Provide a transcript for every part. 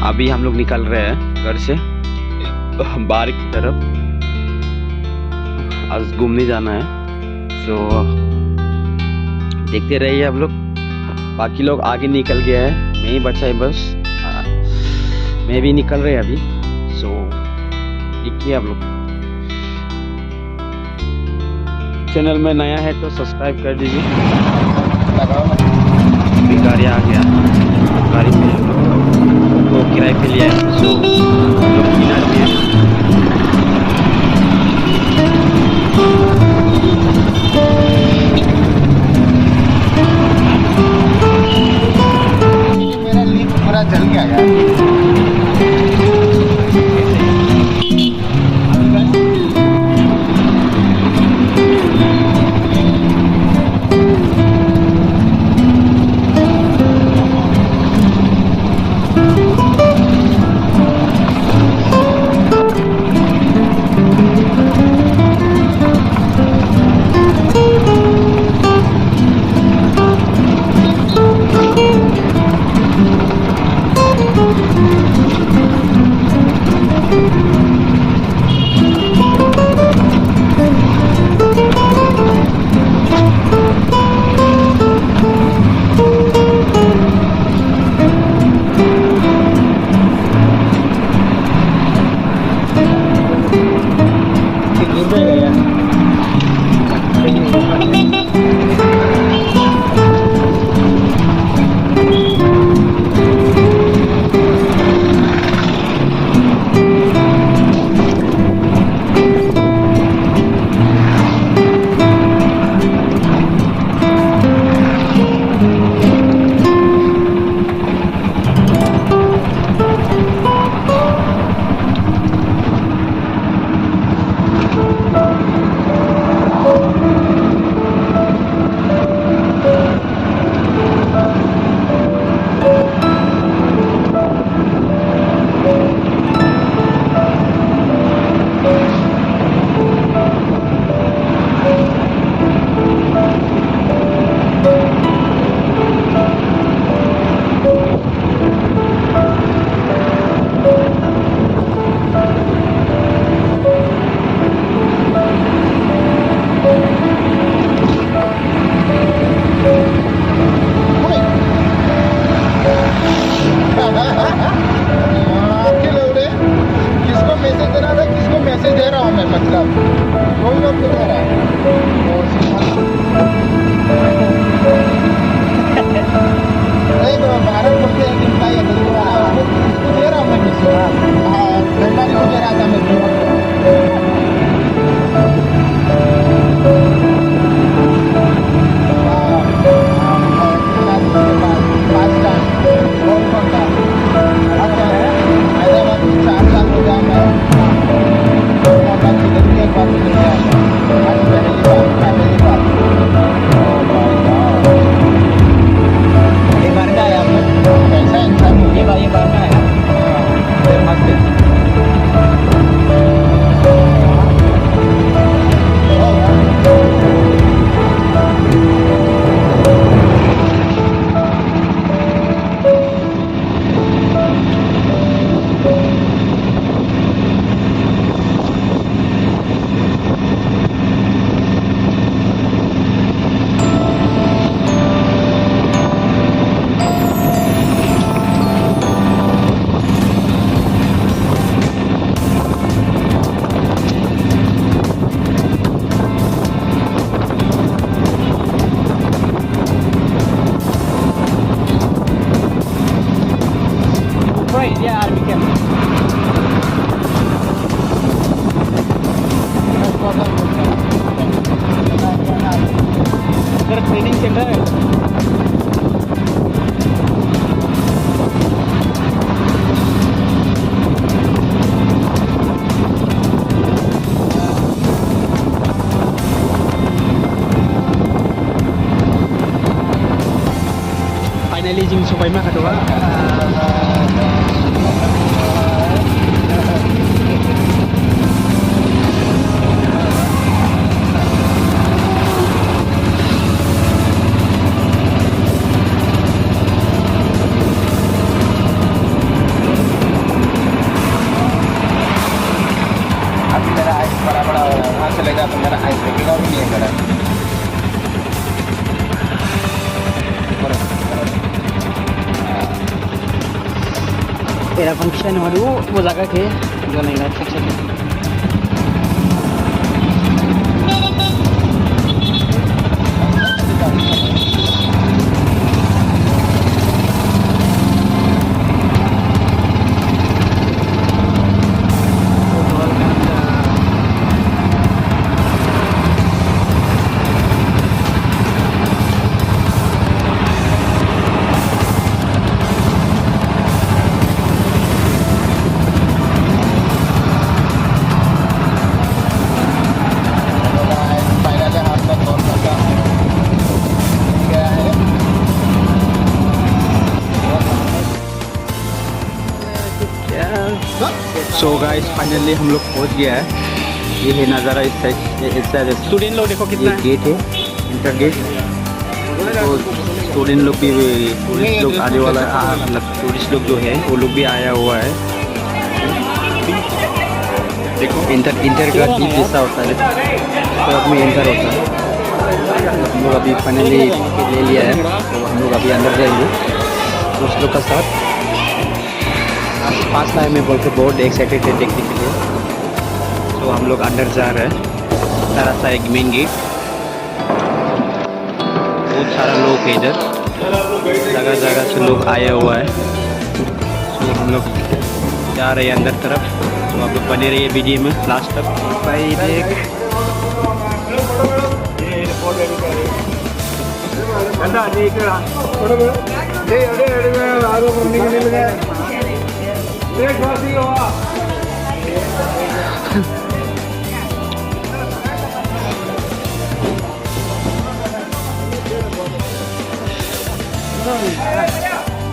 अभी हम लोग निकल रहे हैं घर से बाहर की तरफ। आज घूमने जाना है, सो देखते रहिए आप लोग। बाकी लोग आगे निकल गया है, मैं ही बचा है बस। मैं भी निकल रहे अभी, सो देखिए आप लोग। चैनल में नया है तो सब्सक्राइब कर दीजिए। अभी गाड़ी आ गया, गाड़ी पे तो किराए पे लिया है, सो लोग किनारे पे हैं। मेरा लिंक पूरा जल गया यार। ट्रेनिंग सेंटर है। Finally jing supaya mah kedua. तो मेरा आई ब्रेकिंग भी नहीं करा Era function waduh, वो जगह के जो नहीं रहा सेक्शन सो गाइस फाइनली हम लोग पहुंच गया है। ये है नज़ारा इस साइड स्टूडेंट लोग देखो कितना ये गेट है, इंटर गेट। तो स्टूडेंट लोग भी, टूरिस्ट लोग आने वाला मतलब टूरिस्ट लोग जो है वो लोग भी आया हुआ है। देखो इंटर का जीप जैसा होता है, तो में इंटर होता है। हम लोग अभी फाइनली ले लिया है, तो हम लोग अभी अंदर जाएंगे दोस्त लोग का साथ। पास टाइम में बोल के बहुत एक्साइटेड है देखने के लिए। तो हम लोग अंदर जा रहे हैं। सारा सा एक मेन गेट, बहुत सारा लोग है इधर, जगह जगह से लोग आया हुआ है। तो हम लोग जा रहे हैं अंदर तरफ। तो आप लोग बने रहिए वीडियो में लास्ट तक। भाई देख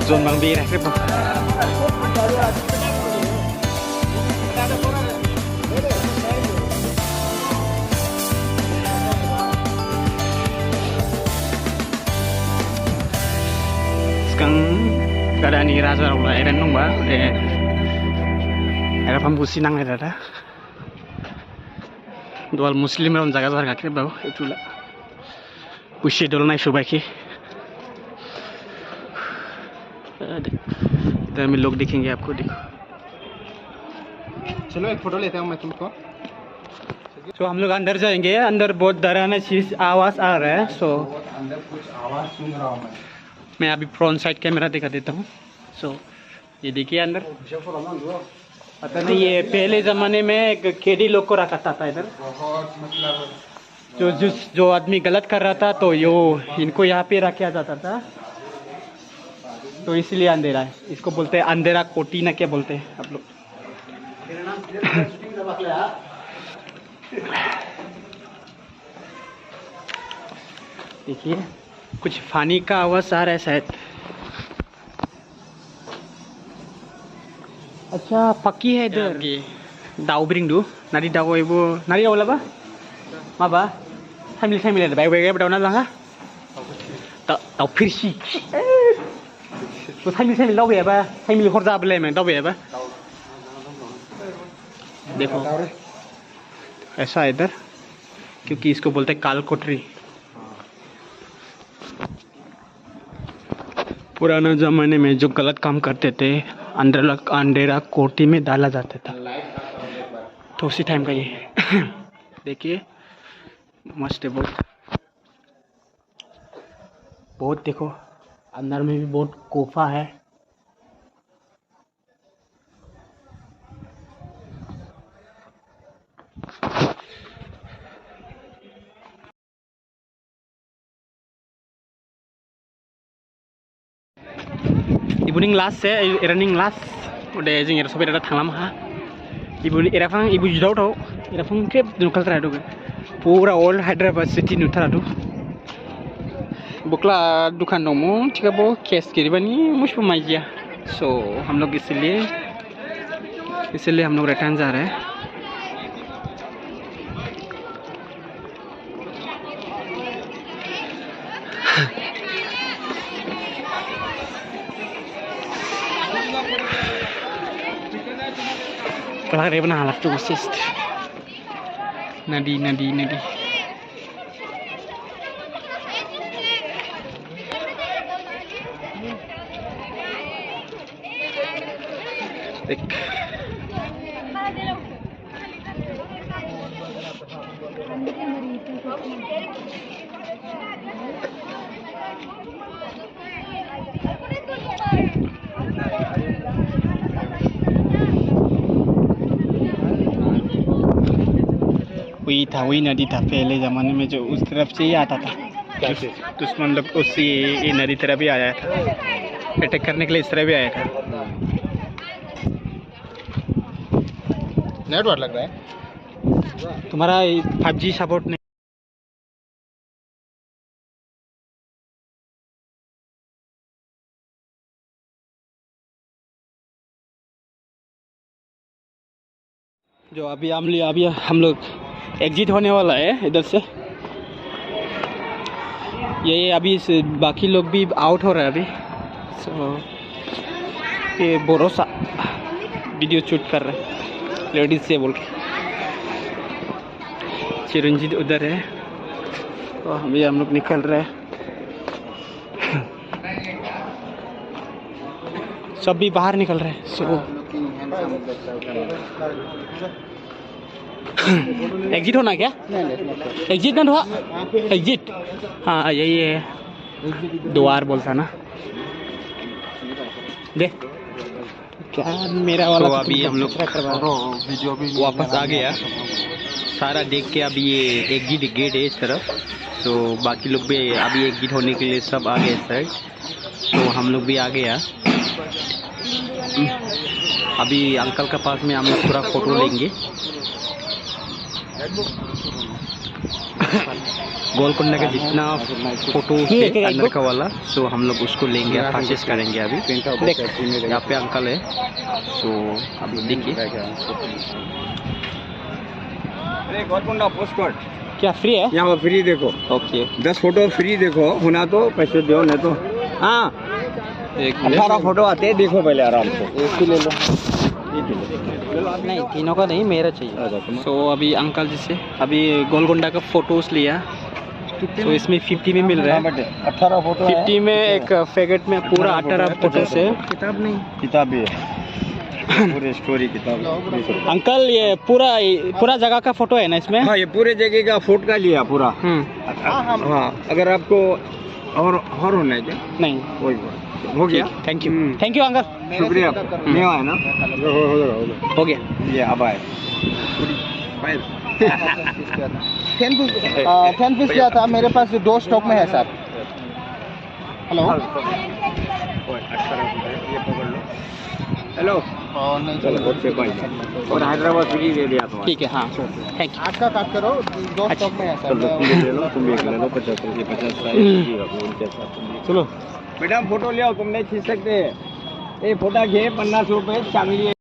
Zon Bang Bir है sekarang keadaan ini rasa ulah eren nung ba era pambusi nang era dual muslim ron jaga jaga kre ba etula pushi dol nai subai ki इधर में लोग दिखेंगे आपको। देखो चलो एक फोटो लेता हूँ मैं तुमको। तो हम लोग अंदर जाएंगे। अंदर बहुत डरावना चीज आवाज आ रहा है। सो अंदर कुछ आवाज सुन रहा हूँ मैं अभी फ्रंट साइड कैमरा दिखा देता हूँ। सो ये देखिए अंदर, पता नहीं ये पहले जमाने में एक खेड़ी लोग को रखा था इधर। बहुत मतलब जो आदमी गलत कर रहा था तो यो इनको यहाँ पे रखा जाता था, तो इसलिए अंधेरा है। इसको बोलते हैं अंधेरा कोटी ना क्या बोलते हैं आप लोग। देखिए कुछ पानी का आवाज आ रहा है शायद। अच्छा पक्की है इधर। दाव ब्रिंग दू नारी दाव इबो नारी आवला बा माबा फैमिली बाय बाय बताओ ना लंगा दाव फिरसी तो फैमिली दाव बे बा फैमिली हर जाबले में दाव बे बा। देखो ऐसा इधर, क्योंकि इसको बोलते हैं काल कोठरी। पुराने ज़माने में जो गलत काम करते थे अंधेरा कोठी में डाला जाता था, तो उसी टाइम का ये देखिए मस्त है बहुत। देखो अंदर में भी बहुत कोफा है। Ibuning last ya, running last. Udah jeng sopir ada tanglam ha. Ibu irafang ibu jauh tau. Irafang ke nukal teradu kan. Pura old Hyderabad city nutaradu. Bukla दुकान नोमो ठीक है वो केस की बनी मुझ पर माइजिया। सो हम लोग इसलिए हम लोग रिटर्न जा रहे हैं। Kalau ada yang halat tuh sist. नदी नदी नदी देख वही नदी था पहले ज़माने में जो उस तरफ से ही आता था। दुश्मन लोग उसी ये नदी तरफ ही आया था, अटैक करने के लिए इस तरह भी आया था। नेटवर्क लग रहा है तुम्हारा 5G सपोर्ट नहीं। जो अभी हम लोग एग्जिट होने वाला है इधर से। ये अभी बाकी लोग भी आउट हो रहे हैं अभी। सो ये भरोसा वीडियो शूट कर रहे हैं लेडीज से बोल के। चिरंजीत उधर है और अभी हम लोग निकल रहे हैं। सब भी बाहर निकल रहे हैं। सो एग्जिट होना क्या? एग्जिट ना हुआ? एग्जिट हाँ यही है, द्वार बोलता ना। देख क्या मेरा वाला। तो अभी हम लोग वापस आ गया सारा देख के। अभी ये एग्जिट गेट है इस तरफ, तो बाकी लोग भी अभी एग्जिट होने के लिए सब आ गए इस साइड। तो हम लोग भी आ गया। अभी अंकल के पास में हम लोग पूरा फोटो लेंगे गोलकुंडा का जितना फोटो है अंदर का वाला। सो हम लोग उसको लेंगे, परचेस करेंगे। अभी यहाँ पे अंकल है, सो आप लोग देखिए। अरे गोलकुंडा पोस्ट कोड क्या फ्री है? यहाँ फ्री देखो। ओके 10 फोटो फ्री देखो, होना तो पैसे दो, नहीं तो हाँ 18 फोटो आते हैं। देखो पहले आराम से, एक ही ले लो, नहीं तीनों का नहीं, मेरा चाहिए। सो अभी अंकल जी से अभी गोलकुंडा का फोटोज लिया। तो इसमें 50 में मिल रहा है। 18 फोटो 50 में एक पैकेट में पूरा 18 फोटो से। किताब नहीं, किताब भी है, पूरी स्टोरी किताब। अंकल ये पूरा जगह का फोटो है ना इसमें? हाँ ये पूरे जगह का फोटो का लिया पूरा। हाँ अगर आपको और होना है क्या? नहीं वही हो गया। थैंक यू अंकल, शुक्रिया। नहीं है ना, हो गया ये अब आए 10 पीस क्या था मेरे पास, 2 स्टॉक में है सर। हेलो हेलो और हैदराबाद फ्री दे दिया तुम्हारा। ठीक है हाँ थैंक यू। आज का काट करो, 2 स्टॉक में है सर। ले लो, तुम एक ले लो, 50 रुपये 50। चलो बेटा फोटो ले आओ, तुम नहीं खींच सकते। ये फोटा घे 50 रुपये चांगली